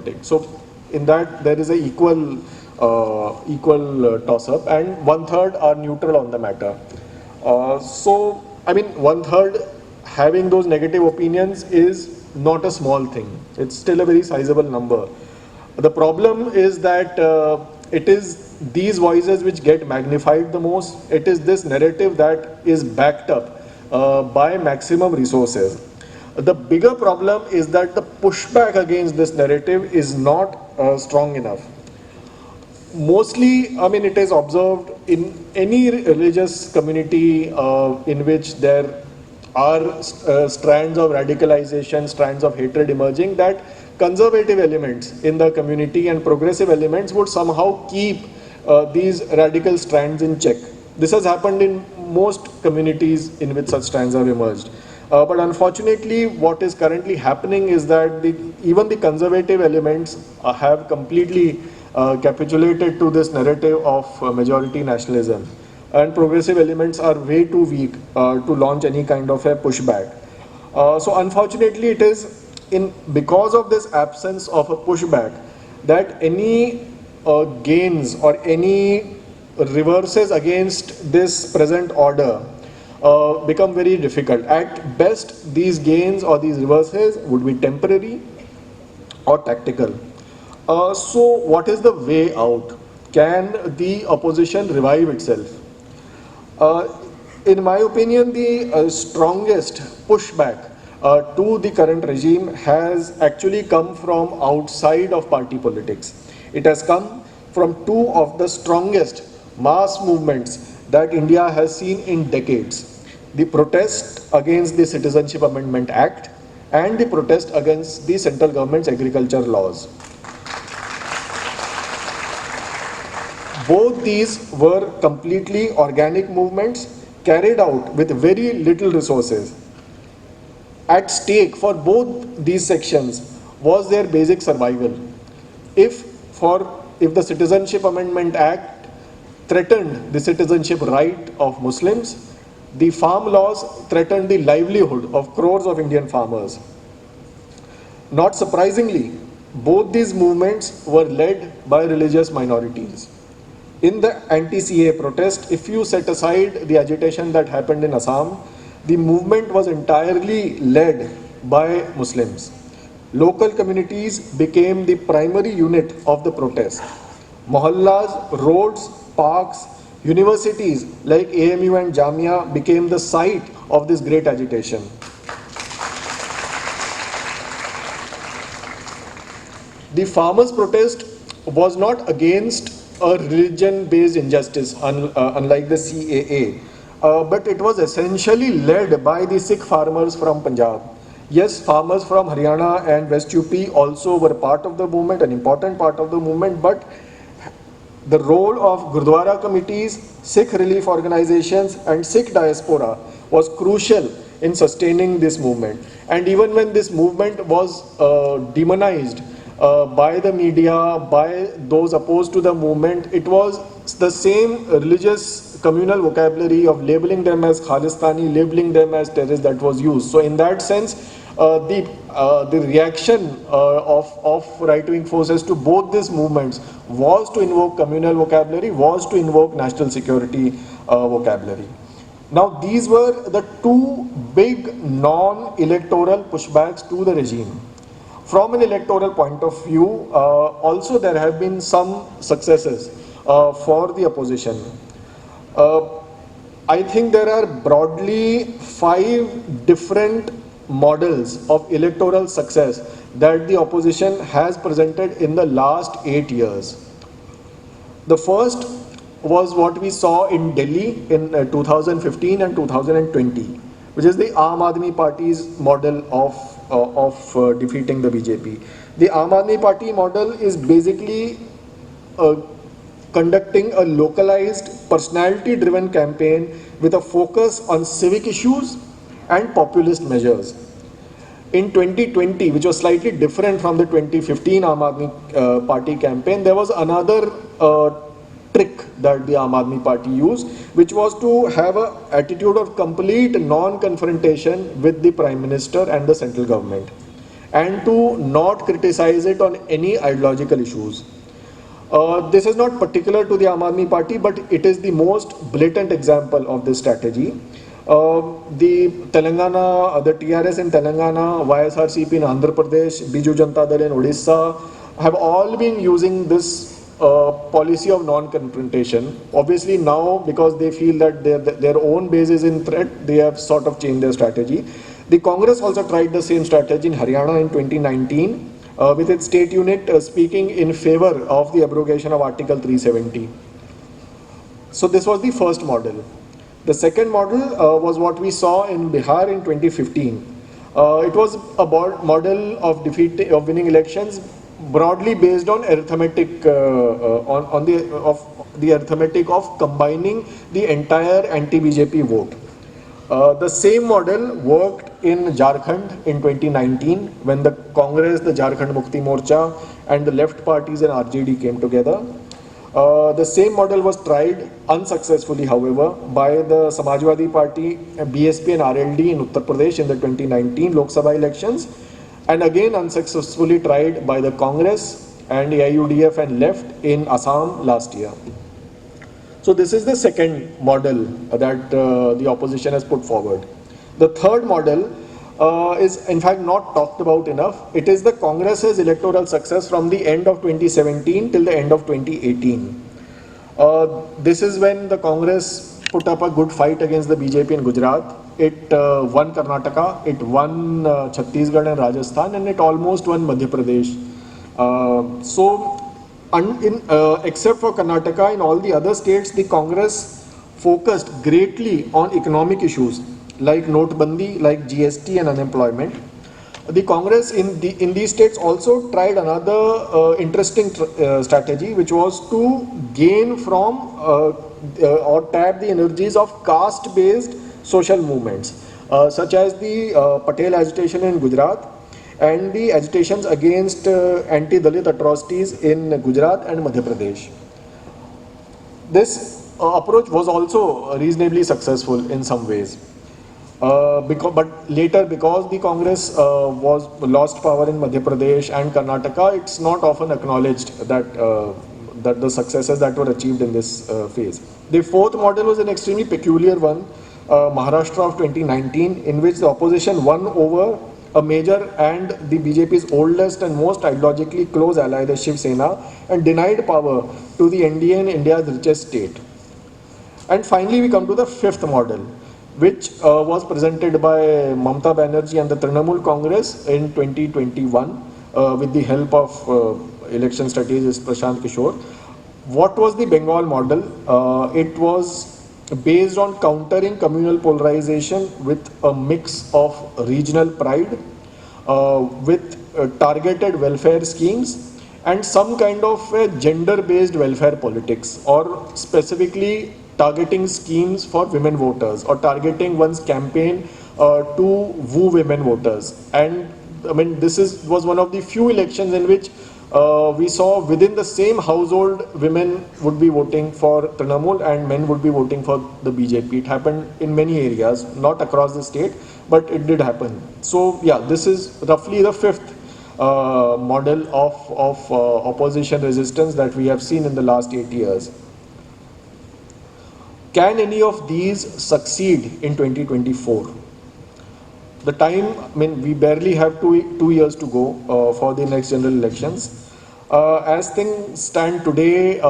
politics. So in that there is a equal toss-up, and 1/3 are neutral on the matter. So I mean, 1/3 having those negative opinions is not a small thing. It's still a very sizable number. The problem is that it is these voices which get magnified the most. It is this narrative that is backed up by maximum resources. The bigger problem is that the pushback against this narrative is not strong enough. Mostly, I mean, it is observed in any religious community in which there are strands of radicalization, strands of hatred emerging, that conservative elements in the community and progressive elements would somehow keep these radical strands in check. This has happened in most communities in which such strands have emerged. But unfortunately, what is currently happening is that even the conservative elements have completely capitulated to this narrative of majority nationalism, and progressive elements are way too weak to launch any kind of a pushback. So unfortunately, it is because of this absence of a pushback that any gains or any reverses against this present order become very difficult. At best, these gains or these reverses would be temporary or tactical. So what is the way out? Can the opposition revive itself? In my opinion, the strongest pushback to the current regime has actually come from outside of party politics. It has come from two of the strongest mass movements that India has seen in decades: the protest against the Citizenship Amendment Act and the protest against the central government's agriculture laws. Both these were completely organic movements carried out with very little resources. At stake for both these sections was their basic survival. If the Citizenship Amendment Act threatened the citizenship right of Muslims, the farm laws threatened the livelihood of crores of Indian farmers. Not surprisingly, both these movements were led by religious minorities. In the anti-CAA protest, if you set aside the agitation that happened in Assam, the movement was entirely led by Muslims. Local communities became the primary unit of the protest. Mohallas, roads, parks, universities like AMU and Jamia became the site of this great agitation. The farmers' protest was not against a religion-based injustice, unlike the CAA, but it was essentially led by the Sikh farmers from Punjab. Yes, farmers from Haryana and West UP also were part of the movement, an important part of the movement, but the role of Gurdwara committees, Sikh relief organizations and Sikh diaspora was crucial in sustaining this movement. And even when this movement was demonized by the media, by those opposed to the movement, it was the same religious communal vocabulary of labeling them as Khalistani, labeling them as terrorists that was used. So in that sense, the reaction of right-wing forces to both these movements was to invoke communal vocabulary, was to invoke national security vocabulary. Now these were the two big non-electoral pushbacks to the regime. From an electoral point of view, also there have been some successes for the opposition. I think there are broadly 5 different models of electoral success that the opposition has presented in the last 8 years. The first was what we saw in Delhi in 2015 and 2020, which is the Aam Aadmi Party's model of defeating the BJP. The Aam Aadmi Party model is basically conducting a localized, personality-driven campaign with a focus on civic issues and populist measures. In 2020, which was slightly different from the 2015 Aam Aadmi Party campaign, there was another trick that the Aam Aadmi Party used, which was to have an attitude of complete non-confrontation with the Prime Minister and the central government. and to not criticize it on any ideological issues. This is not particular to the Aam Aadmi Party, but it is the most blatant example of this strategy. The TRS in Telangana, YSRCP in Andhra Pradesh, Biju Janata Dal in Odisha have all been using this policy of non-confrontation. Obviously now, because they feel that their own base is in threat, they have sort of changed their strategy. The Congress also tried the same strategy in Haryana in 2019 with its state unit speaking in favor of the abrogation of Article 370. So this was the first model. The second model was what we saw in Bihar in 2015. It was a model of winning elections broadly based on arithmetic on the arithmetic of combining the entire anti-BJP vote. The same model worked in Jharkhand in 2019 when the Congress, the Jharkhand Mukti Morcha and the left parties and RJD came together. The same model was tried unsuccessfully, however, by the Samajwadi Party, BSP and RLD in Uttar Pradesh in the 2019 Lok Sabha elections, and again unsuccessfully tried by the Congress and AIUDF and left in Assam last year. So this is the second model that the opposition has put forward. The third model is in fact not talked about enough. It is the Congress's electoral success from the end of 2017 till the end of 2018. This is when the Congress put up a good fight against the BJP in Gujarat. It won Karnataka, it won Chhattisgarh and Rajasthan, and it almost won Madhya Pradesh. Except for Karnataka, in all the other states, the Congress focused greatly on economic issues like Notbandi, like GST and unemployment. The Congress in these states also tried another interesting strategy, which was to gain from or tap the energies of caste-based social movements, such as the Patel agitation in Gujarat and the agitations against anti-Dalit atrocities in Gujarat and Madhya Pradesh. This approach was also reasonably successful in some ways. But later, because the Congress was lost power in Madhya Pradesh and Karnataka, it's not often acknowledged that that the successes that were achieved in this phase. The fourth model was an extremely peculiar one, Maharashtra of 2019, in which the opposition won over a major and the BJP's oldest and most ideologically close ally, the Shiv Sena, and denied power to the NDA in India's richest state. And finally, we come to the fifth model, which was presented by Mamata Banerjee and the Trinamool Congress in 2021 with the help of election strategist Prashant Kishore. What was the Bengal model? It was based on countering communal polarization with a mix of regional pride, with targeted welfare schemes and some kind of gender-based welfare politics, or specifically targeting schemes for women voters or targeting one's campaign to woo women voters. And I mean, was one of the few elections in which we saw within the same household women would be voting for Trinamool and men would be voting for the BJP. It happened in many areas, not across the state, but it did happen. So yeah, this is roughly the fifth model of opposition resistance that we have seen in the last 8 years. Can any of these succeed in 2024? The time, I mean, we barely have two years to go for the next general elections. As things stand today,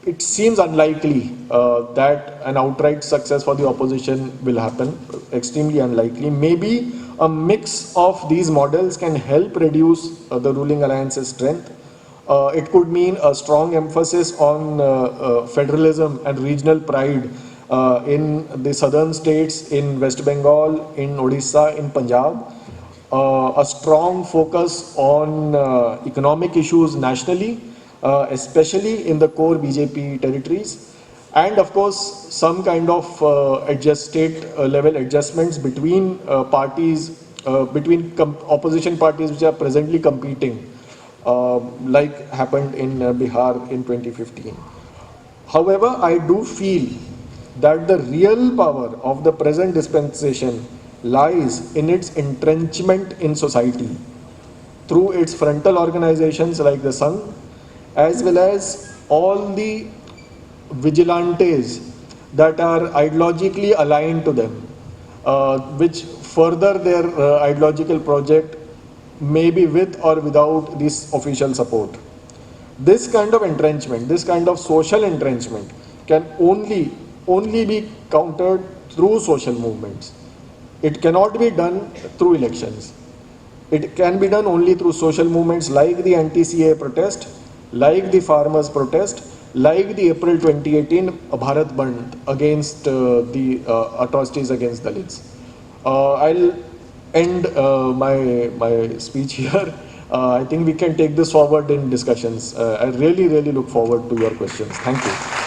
it seems unlikely that an outright success for the opposition will happen, extremely unlikely. Maybe a mix of these models can help reduce the ruling alliance's strength. It could mean a strong emphasis on federalism and regional pride in the southern states, in West Bengal, in Odisha, in Punjab. A strong focus on economic issues nationally, especially in the core BJP territories. And of course, some kind of state level adjustments between parties, between opposition parties which are presently competing, like happened in Bihar in 2015. However, I do feel that the real power of the present dispensation lies in its entrenchment in society through its frontal organizations like the Sangh, as well as all the vigilantes that are ideologically aligned to them, which further their ideological project, maybe with or without this official support. This kind of entrenchment, this kind of social entrenchment can only be countered through social movements. It cannot be done through elections. It can be done only through social movements like the anti-CA protest, like the farmers protest, like the April 2018 Bharat Bandh against the atrocities against Dalits. I'll end my speech here. I think we can take this forward in discussions. I really look forward to your questions. Thank you.